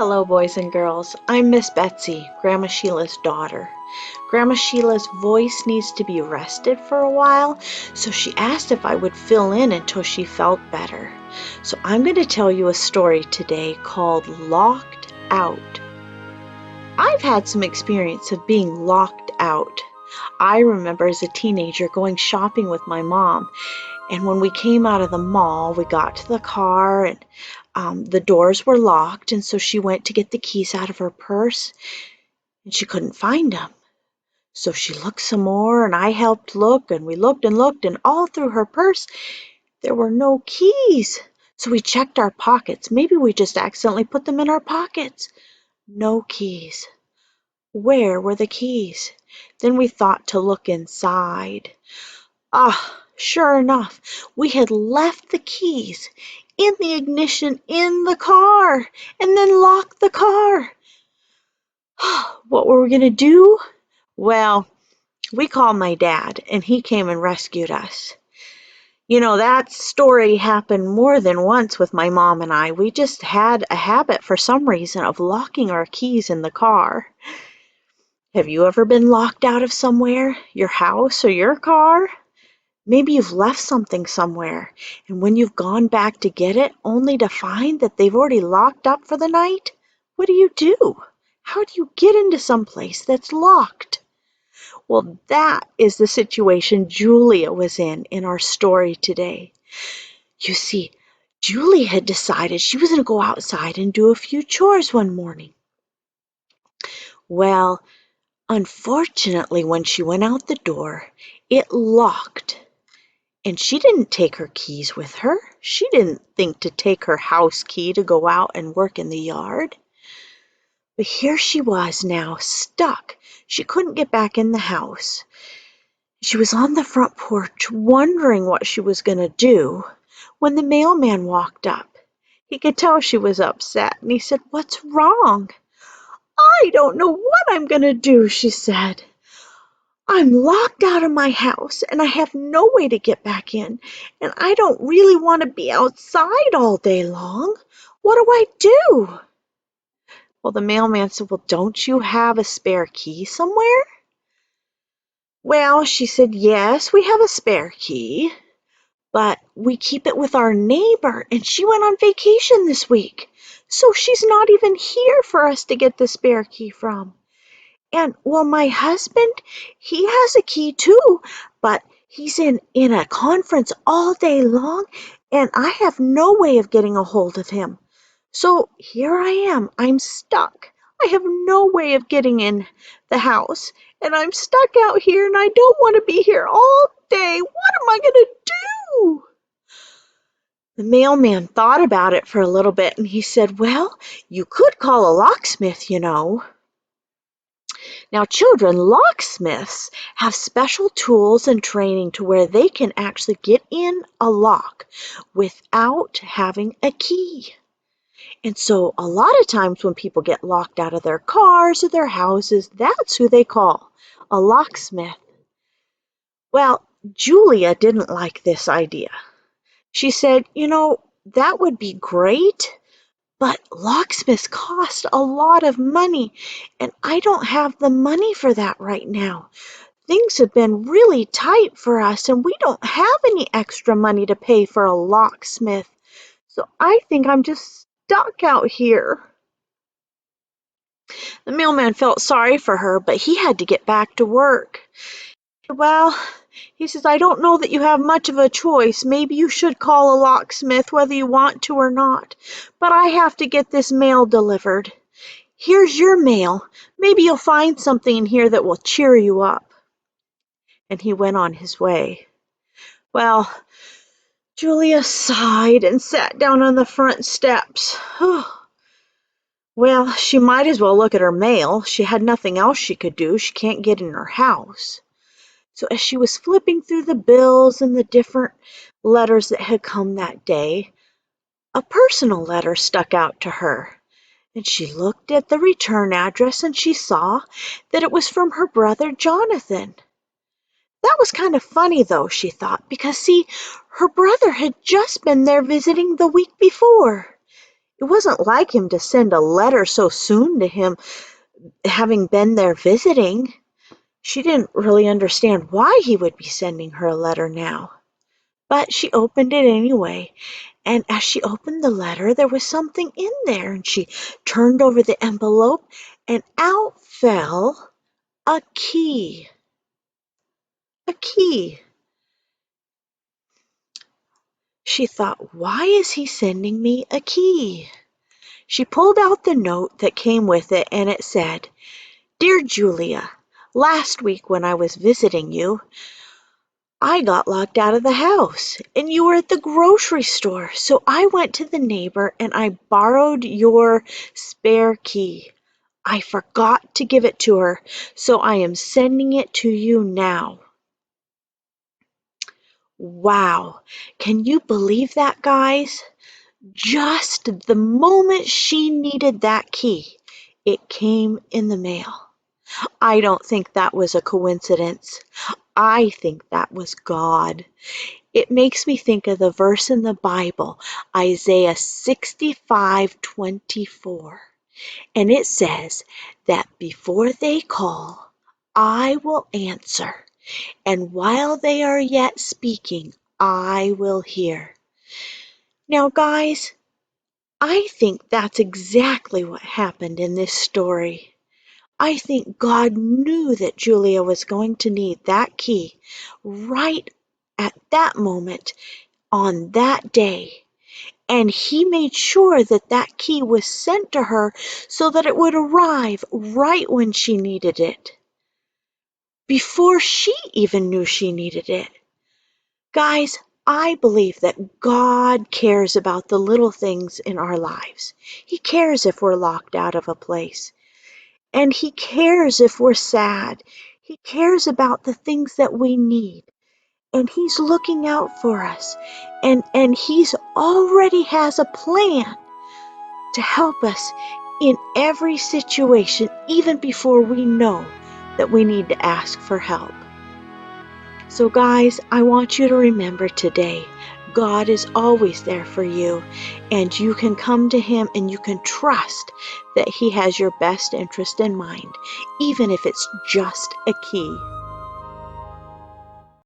Hello, boys and girls. I'm Miss Betsy, Grandma Sheila's daughter. Grandma Sheila's voice needs to be rested for a while, so she asked if I would fill in until she felt better. So I'm going to tell you a story today called Locked Out. I've had some experience of being locked out. I remember as a teenager going shopping with my mom, and when we came out of the mall, we got to the car and the doors were locked, and so she went to get the keys out of her purse, and she couldn't find them. So she looked some more, and I helped look, and we looked and looked, and all through her purse, there were no keys. So we checked our pockets. Maybe we just accidentally put them in our pockets. No keys. Where were the keys? Then we thought to look inside. Sure enough, we had left the keys in the ignition in the car and then locked the car. What were we going to do? Well, we called my dad and he came and rescued us. You know, that story happened more than once with my mom and I. We just had a habit for some reason of locking our keys in the car. Have you ever been locked out of somewhere? Your house or your car? Maybe you've left something somewhere, and when you've gone back to get it, only to find that they've already locked up for the night? What do? How do you get into some place that's locked? Well, that is the situation Julia was in our story today. You see, Julie had decided she was going to go outside and do a few chores one morning. Well, unfortunately, when she went out the door, it locked. And she didn't take her keys with her. She didn't think to take her house key to go out and work in the yard. But here she was now, stuck. She couldn't get back in the house. She was on the front porch wondering what she was going to do when the mailman walked up. He could tell she was upset, and he said, "What's wrong?" "I don't know what I'm going to do," she said. "I'm locked out of my house, and I have no way to get back in, and I don't really want to be outside all day long. What do I do?" Well, the mailman said, "Well, don't you have a spare key somewhere?" "Well," she said, "yes, we have a spare key, but we keep it with our neighbor, and she went on vacation this week, so she's not even here for us to get the spare key from. And, well, my husband, he has a key too, but he's in a conference all day long, and I have no way of getting a hold of him. So here I am. I'm stuck. I have no way of getting in the house, and I'm stuck out here, and I don't want to be here all day. What am I going to do?" The mailman thought about it for a little bit, and he said, "Well, you could call a locksmith, you know." Now, children, locksmiths have special tools and training to where they can actually get in a lock without having a key. And so a lot of times when people get locked out of their cars or their houses, that's who they call, a locksmith. Well, Julia didn't like this idea. She said, "That would be great, but locksmiths cost a lot of money, and I don't have the money for that right now. Things have been really tight for us, and we don't have any extra money to pay for a locksmith. So I think I'm just stuck out here." The mailman felt sorry for her, but he had to get back to work. "Well," he says, "I don't know that you have much of a choice. Maybe you should call a locksmith whether you want to or not. But I have to get this mail delivered. Here's your mail. Maybe you'll find something in here that will cheer you up." And he went on his way. Well, Julia sighed and sat down on the front steps. Well, she might as well look at her mail. She had nothing else she could do. She can't get in her house. So as she was flipping through the bills and the different letters that had come that day, a personal letter stuck out to her. And she looked at the return address and she saw that it was from her brother Jonathan. That was kind of funny though, she thought, because see, her brother had just been there visiting the week before. It wasn't like him to send a letter so soon to him, having been there visiting. She didn't really understand why he would be sending her a letter now. But she opened it anyway, and as she opened the letter, there was something in there, and she turned over the envelope, and out fell a key. A key. She thought, why is he sending me a key? She pulled out the note that came with it, and it said, Dear Julia, last week when I was visiting you, I got locked out of the house, and you were at the grocery store, so I went to the neighbor and I borrowed your spare key. I forgot to give it to her, so I am sending it to you now. Wow, can you believe that, guys? Just the moment she needed that key, it came in the mail. I don't think that was a coincidence. I think that was God. It makes me think of the verse in the Bible, Isaiah 65:24. And it says that before they call, I will answer. And while they are yet speaking, I will hear. Now, guys, I think that's exactly what happened in this story. I think God knew that Julia was going to need that key right at that moment on that day. And he made sure that that key was sent to her so that it would arrive right when she needed it, before she even knew she needed it. Guys, I believe that God cares about the little things in our lives. He cares if we're locked out of a place. And he cares if we're sad. He cares about the things that we need. And he's looking out for us. And he's already has a plan to help us in every situation, even before we know that we need to ask for help. So guys, I want you to remember today, God is always there for you, and you can come to him and you can trust that he has your best interest in mind, even if it's just a key.